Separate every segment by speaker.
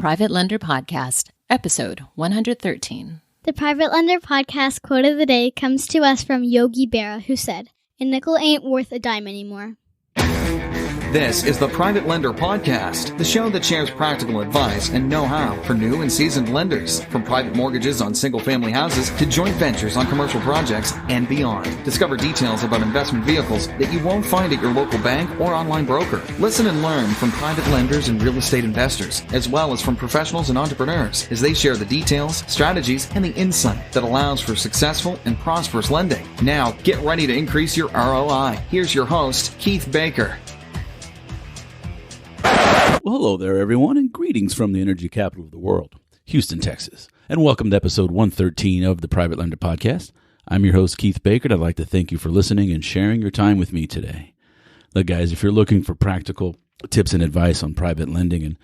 Speaker 1: Private Lender Podcast, episode 113.
Speaker 2: The Private Lender Podcast quote of the day comes to us from Yogi Berra, who said, "A nickel ain't worth a dime anymore."
Speaker 3: This is the Private Lender Podcast, the show that shares practical advice and know-how for new and seasoned lenders, from private mortgages on single-family houses to joint ventures on commercial projects and beyond. Discover details about investment vehicles that you won't find at your local bank or online broker. Listen and learn from private lenders and real estate investors, as well as from professionals and entrepreneurs, as they share the details, strategies, and the insight that allows for successful and prosperous lending. Now, get ready to increase your ROI. Here's your host, Keith Baker.
Speaker 4: Well, hello there, everyone, and greetings from the energy capital of the world, Houston, Texas. And welcome to episode 113 of the Private Lender Podcast. I'm your host, Keith Baker, and I'd like to thank you for listening and sharing your time with me today. Look, guys, if you're looking for practical tips and advice on private lending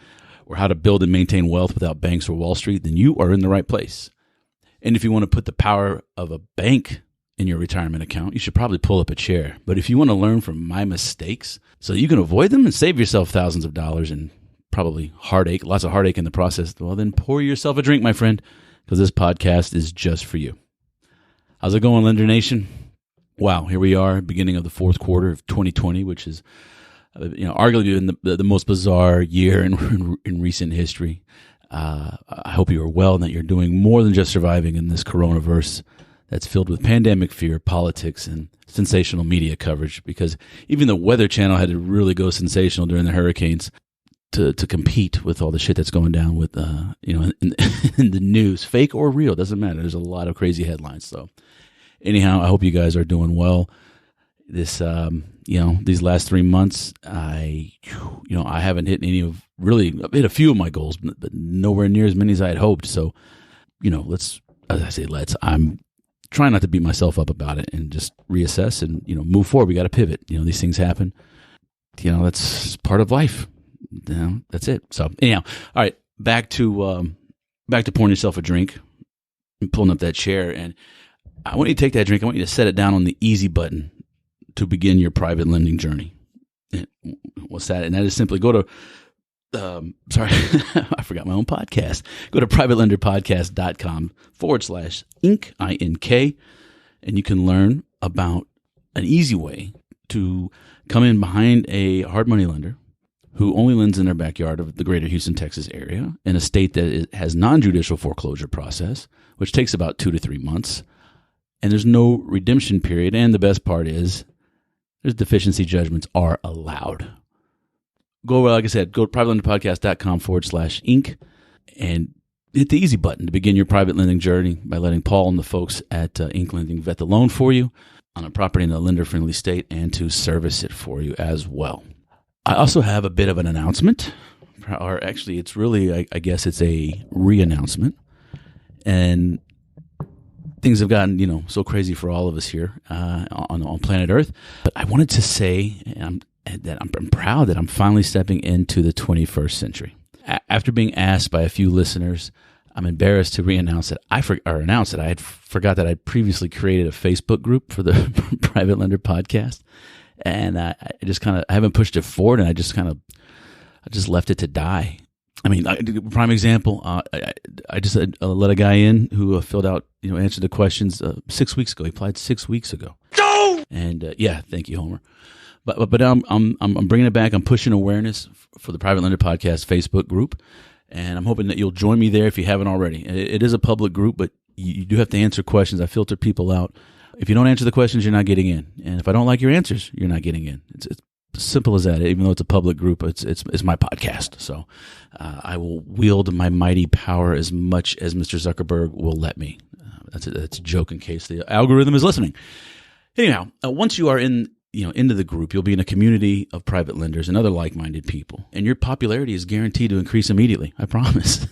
Speaker 4: or how to build and maintain wealth without banks or Wall Street, then you are in the right place. And if you want to put the power of a bank in your retirement account, you should probably pull up a chair. But if you want to learn from my mistakes so you can avoid them and save yourself thousands of dollars and probably heartache, lots of heartache in the process, well, then pour yourself a drink, my friend, because this podcast is just for you. How's it going, Lender Nation? Wow, here we are, beginning of the fourth quarter of 2020, which is arguably been the most bizarre year in recent history. I hope you are well and that you're doing more than just surviving in this coronavirus that's filled with pandemic fear, politics, and sensational media coverage, because even the Weather Channel had to really go sensational during the hurricanes to compete with all the shit that's going down with, in the news, fake or real, doesn't matter. There's a lot of crazy headlines. So anyhow, I hope you guys are doing well. This, these last 3 months, I haven't hit I've hit a few of my goals, but nowhere near as many as I had hoped. So, I'm trying not to beat myself up about it and just reassess and, move forward. We got to pivot. These things happen. That's part of life. That's it. So anyhow, all right, back to pouring yourself a drink and pulling up that chair. And I want you to take that drink. I want you to set it down on the easy button to begin your private lending journey. And what's that? And that is simply go to, I forgot my own podcast. Go to privatelenderpodcast.com/Inc, I-N-K, and you can learn about an easy way to come in behind a hard money lender who only lends in their backyard of the greater Houston, Texas area in a state that has non-judicial foreclosure process, which takes about 2 to 3 months. And there's no redemption period. And the best part is there's deficiency judgments are allowed. Like I said, go to privatelenderpodcast.com/Inc and hit the easy button to begin your private lending journey by letting Paul and the folks at Inc. Lending vet the loan for you on a property in a lender-friendly state and to service it for you as well. I also have a bit of an announcement, or actually it's really, I guess it's a re-announcement. And things have gotten, so crazy for all of us here on planet Earth. But I wanted to say that I'm proud that I'm finally stepping into the 21st century. After being asked by a few listeners, I'm embarrassed to announce that I had forgot that I'd previously created a Facebook group for the Private Lender Podcast. And I haven't pushed it forward, and I just left it to die. I mean, prime example, I just let a guy in who filled out, answered the questions 6 weeks ago. He applied 6 weeks ago. No! And thank you, Homer. But I'm bringing it back. I'm pushing awareness for the Private Lender Podcast Facebook group, and I'm hoping that you'll join me there if you haven't already. It is a public group, but you do have to answer questions. I filter people out. If you don't answer the questions, you're not getting in. And if I don't like your answers, you're not getting in. It's simple as that. Even though it's a public group, it's my podcast. So I will wield my mighty power as much as Mr. Zuckerberg will let me. That's a joke in case the algorithm is listening. Anyhow, once you are into the group, you'll be in a community of private lenders and other like-minded people. And your popularity is guaranteed to increase immediately. I promise.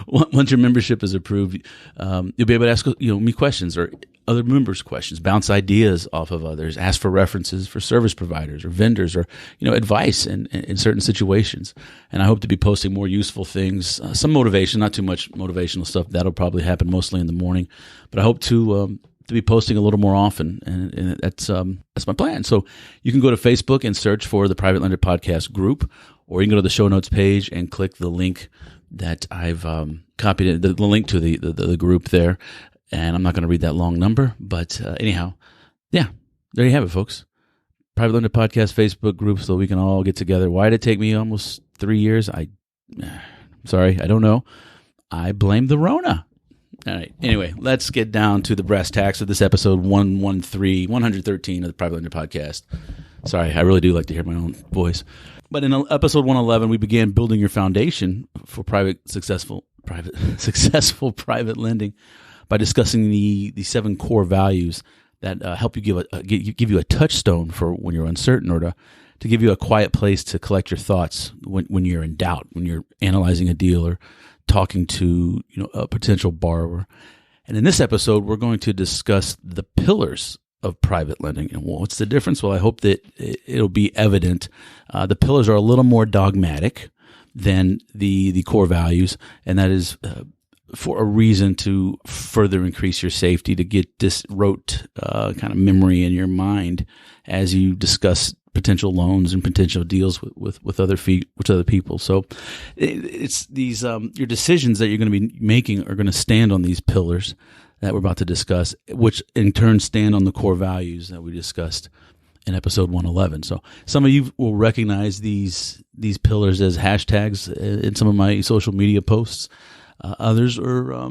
Speaker 4: Once your membership is approved, you'll be able to ask me questions or other members questions, bounce ideas off of others, ask for references for service providers or vendors or advice in certain situations. And I hope to be posting more useful things, some motivation, not too much motivational stuff. That'll probably happen mostly in the morning. But I hope to to be posting a little more often, and that's my plan. So you can go to Facebook and search for the Private Lender Podcast group, or you can go to the show notes page and click the link that I've copied, the link to the group there. And I'm not going to read that long number, but anyhow, yeah, there you have it, folks. Private Lender Podcast Facebook group, so we can all get together. Why did it take me almost 3 years? Sorry, I don't know. I blame the Rona. All right. Anyway, let's get down to the brass tacks of this episode 113 of the Private Lender Podcast. Sorry, I really do like to hear my own voice. But in episode 111, we began building your foundation for successful private lending by discussing the 7 core values that help you give you a touchstone for when you're uncertain, or to give you a quiet place to collect your thoughts when you're in doubt, when you're analyzing a deal or talking to a potential borrower. And in this episode, we're going to discuss the pillars of private lending. And what's the difference? Well, I hope that it'll be evident. The pillars are a little more dogmatic than the core values, and that is for a reason to further increase your safety, to get this rote kind of memory in your mind as you discuss potential loans and potential deals with other people. So it's these your decisions that you're going to be making are going to stand on these pillars that we're about to discuss, which in turn stand on the core values that we discussed in episode 111. So some of you will recognize these pillars as hashtags in some of my social media posts. Others are,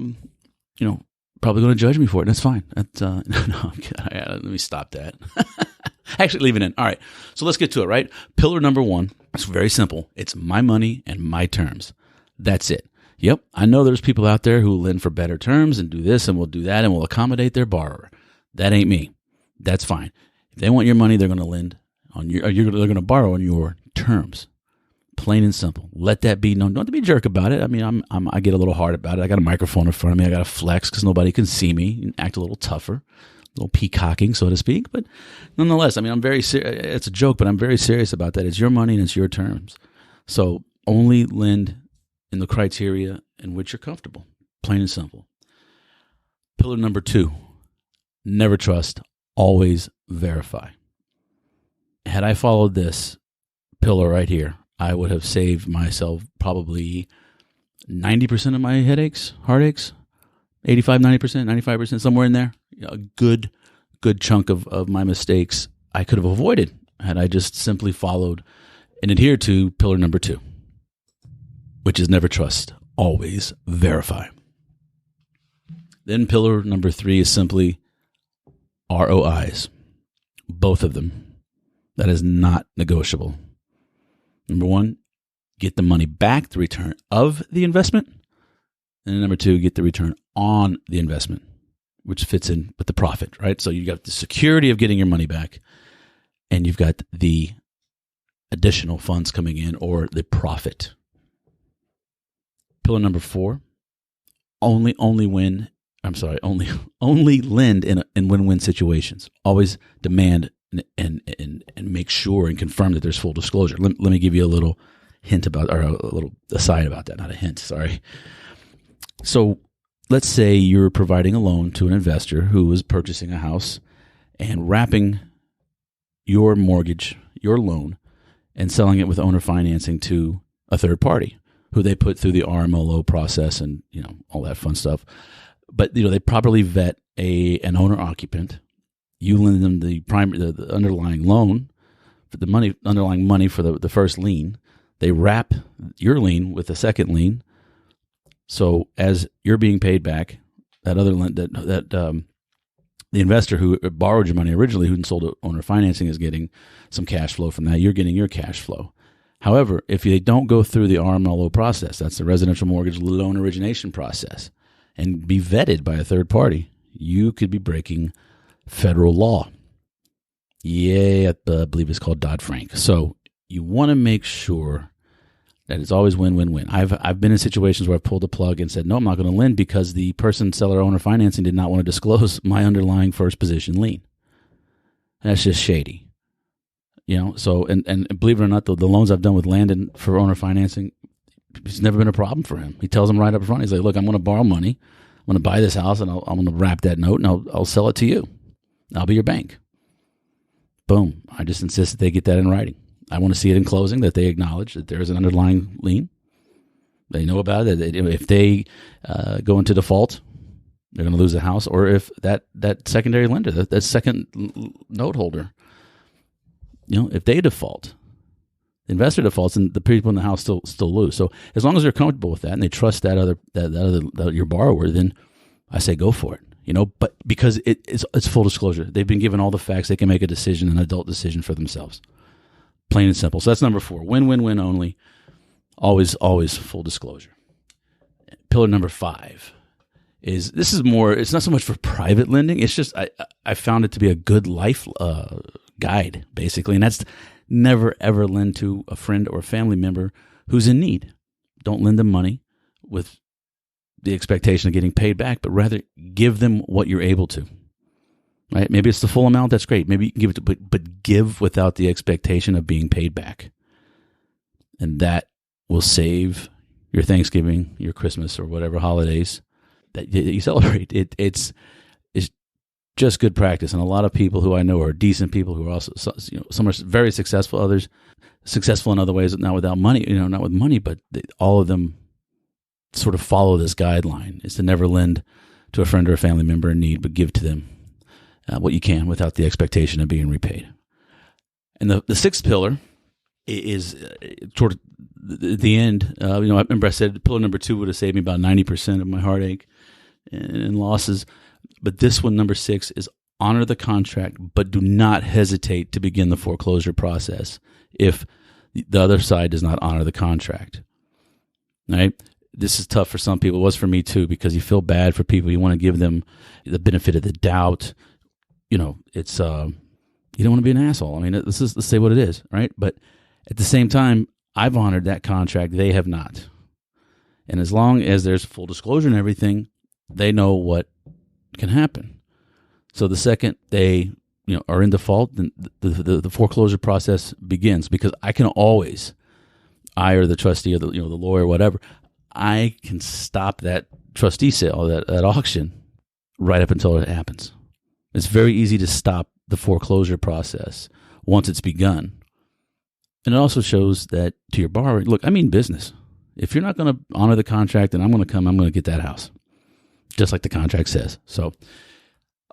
Speaker 4: probably going to judge me for it. And that's fine. Let me stop that. Actually, leave it in. All right. So let's get to it, right? Pillar number 1. It's very simple. It's my money and my terms. That's it. Yep. I know there's people out there who lend for better terms and do this and will do that and will accommodate their borrower. That ain't me. That's fine. If they want your money, they're going to lend on they're going to borrow on your terms. Plain and simple. Let that be known. Don't have to be a jerk about it. I mean, I get a little hard about it. I got a microphone in front of me. I got to flex because nobody can see me and act a little tougher, a little peacocking, so to speak. But nonetheless, I mean, I'm very serious. It's a joke, but I'm very serious about that. It's your money and it's your terms. So only lend in the criteria in which you're comfortable. Plain and simple. Pillar number 2, never trust, always verify. Had I followed this pillar right here, I would have saved myself probably 90% of my headaches, heartaches, 85, 90%, 95%, somewhere in there. A good chunk of my mistakes I could have avoided had I just simply followed and adhered to pillar number 2, which is never trust, always verify. Then pillar number 3 is simply ROIs, both of them. That is not negotiable. Number 1, get the money back, the return of the investment. And number 2, get the return on the investment, which fits in with the profit, right? So you got the security of getting your money back, and you've got the additional funds coming in, or the profit. Pillar number 4, only lend in win-win situations. Always demand and make sure and confirm that there's full disclosure. Let me give you a little hint about, or a little aside about that. Not a hint, sorry. So let's say you're providing a loan to an investor who is purchasing a house and wrapping your mortgage, your loan, and selling it with owner financing to a third party who they put through the RMLO process and all that fun stuff. But they properly vet an owner occupant. You lend them the underlying loan, for the underlying money for the first lien. They wrap your lien with a second lien. So as you're being paid back, the investor who borrowed your money originally, who sold it owner financing, is getting some cash flow from that. You're getting your cash flow. However, if they don't go through the RMLO process, that's the residential mortgage loan origination process, and be vetted by a third party, you could be breaking federal law. Yeah, I believe it's called Dodd-Frank. So you want to make sure that it's always win-win-win. I've been in situations where I've pulled the plug and said, no, I'm not going to lend because the person, seller, owner financing did not want to disclose my underlying first position lien. That's just shady. So, and believe it or not, the loans I've done with Landon for owner financing, it's never been a problem for him. He tells them right up front, he's like, look, I'm going to borrow money. I'm going to buy this house, and I'm going to wrap that note, and I'll sell it to you. I'll be your bank. Boom. I just insist that they get that in writing. I want to see it in closing, that they acknowledge that there is an underlying lien. They know about it. If they go into default, they're going to lose the house. Or if that secondary lender, that second note holder, if they default, the investor defaults, and the people in the house still lose. So as long as they're comfortable with that and they trust that your borrower, then I say go for it. But because it's full disclosure, they've been given all the facts, they can make a decision, an adult decision for themselves. Plain and simple. So that's number 4. Win only. Always full disclosure. Pillar number 5 this is more, it's not so much for private lending. It's just, I found it to be a good life guide, basically. And that's never, ever lend to a friend or family member who's in need. Don't lend them money with the expectation of getting paid back, but rather give them what you're able to. Right? Maybe it's the full amount. That's great. Maybe you can give it to, but give without the expectation of being paid back. And that will save your Thanksgiving, your Christmas, or whatever holidays that you celebrate. It's just good practice. And a lot of people who I know are decent people who are also, some are very successful, others successful in other ways, not without money, not with money, but all of them sort of follow this guideline, is to never lend to a friend or a family member in need, but give to them what you can without the expectation of being repaid. And the 6th pillar is toward the end. I remember I said pillar number 2 would have saved me about 90% of my heartache and losses. But this one, number 6, is honor the contract, but do not hesitate to begin the foreclosure process if the other side does not honor the contract. Right? This is tough for some people. It was for me too, because you feel bad for people. You want to give them the benefit of the doubt. It's you don't want to be an asshole. I mean, let's say what it is, right? But at the same time, I've honored that contract. They have not. And as long as there's full disclosure and everything, they know what can happen. So the second they are in default, then the foreclosure process begins, because I can always, I or the trustee or the lawyer, whatever, I can stop that trustee sale, that auction, right up until it happens. It's very easy to stop the foreclosure process once it's begun. And it also shows that to your borrower, look, I mean business. If you're not going to honor the contract, then I'm going to get that house, just like the contract says. So,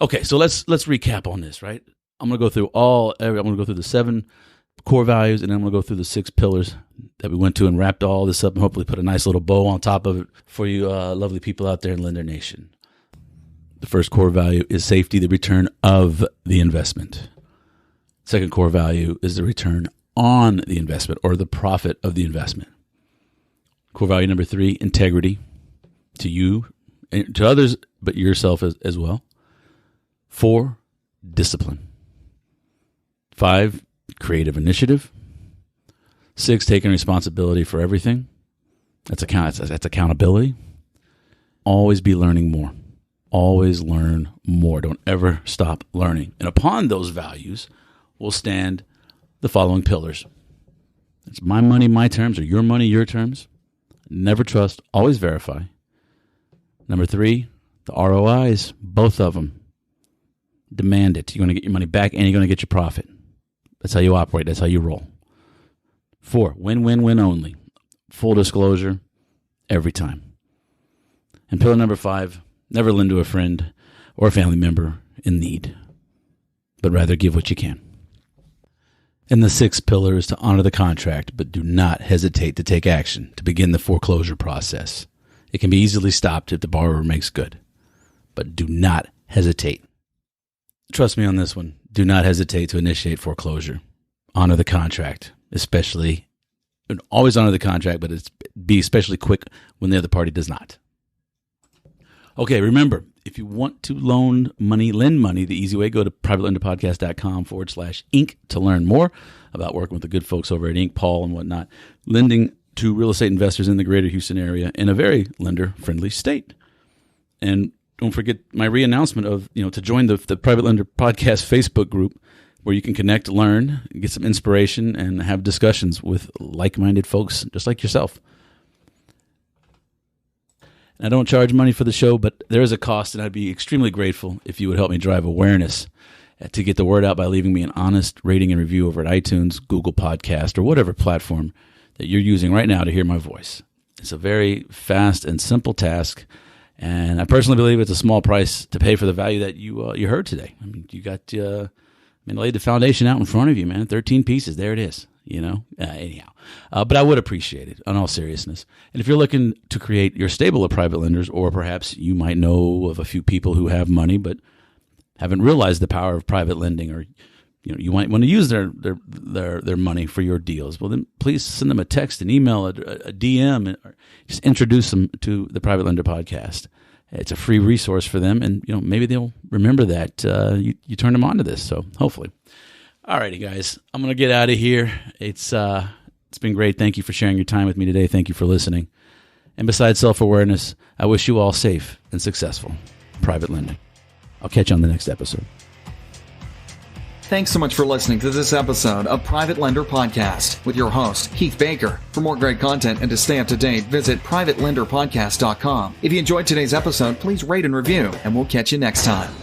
Speaker 4: okay, so let's recap on this, right? I'm going to go through I'm going to go through the 7 core values, and then I'm going to go through the 6 pillars that we went to and wrapped all this up and hopefully put a nice little bow on top of it for you lovely people out there in Lender Nation. The first core value is safety, the return of the investment. Second core value is the return on the investment, or the profit of the investment. Core value number 3, integrity to you, and to others, but yourself as well. 4, discipline. 5, creative initiative. 6, taking responsibility for everything. That's accountability. Always be learning more. Always learn more. Don't ever stop learning. And upon those values will stand the following pillars. It's my money, my terms, or your money, your terms. Never trust, always verify. Number 3, the ROIs, both of them. Demand it. You're going to get your money back and you're going to get your profit. That's how you operate. That's how you roll. 4, win only. Full disclosure every time. And pillar number 5, never lend to a friend or a family member in need, but rather give what you can. And the 6th pillar is to honor the contract, but do not hesitate to take action to begin the foreclosure process. It can be easily stopped if the borrower makes good, but do not hesitate. Trust me on this one. Do not hesitate to initiate foreclosure. Honor the contract, always honor the contract, but be especially quick when the other party does not. Okay, remember, if you want to lend money, the easy way, go to privatelenderpodcast.com/Inc. to learn more about working with the good folks over at Inc., Paul and whatnot, lending to real estate investors in the greater Houston area in a very lender-friendly state. And don't forget my re-announcement of, to join the Private Lender Podcast Facebook group, where you can connect, learn, get some inspiration, and have discussions with like-minded folks just like yourself. And I don't charge money for the show, but there is a cost, and I'd be extremely grateful if you would help me drive awareness to get the word out by leaving me an honest rating and review over at iTunes, Google Podcast, or whatever platform that you're using right now to hear my voice. It's a very fast and simple task, and I personally believe it's a small price to pay for the value that you heard today. I mean, you got laid the foundation out in front of you, man. 13 pieces, there it is. Anyhow. But I would appreciate it, in all seriousness. And if you're looking to create your stable of private lenders, or perhaps you might know of a few people who have money but haven't realized the power of private lending, or you might want to use their money for your deals, well, then please send them a text, an email, a DM, or just introduce them to the Private Lender Podcast. It's a free resource for them, and maybe they'll remember that you turned them on to this. So hopefully. Alrighty, guys, I'm going to get out of here. It's been great. Thank you for sharing your time with me today. Thank you for listening. And besides self-awareness, I wish you all safe and successful private lending. I'll catch you on the next episode.
Speaker 3: Thanks so much for listening to this episode of Private Lender Podcast with your host, Keith Baker. For more great content and to stay up to date, visit privatelenderpodcast.com. If you enjoyed today's episode, please rate and review, and we'll catch you next time.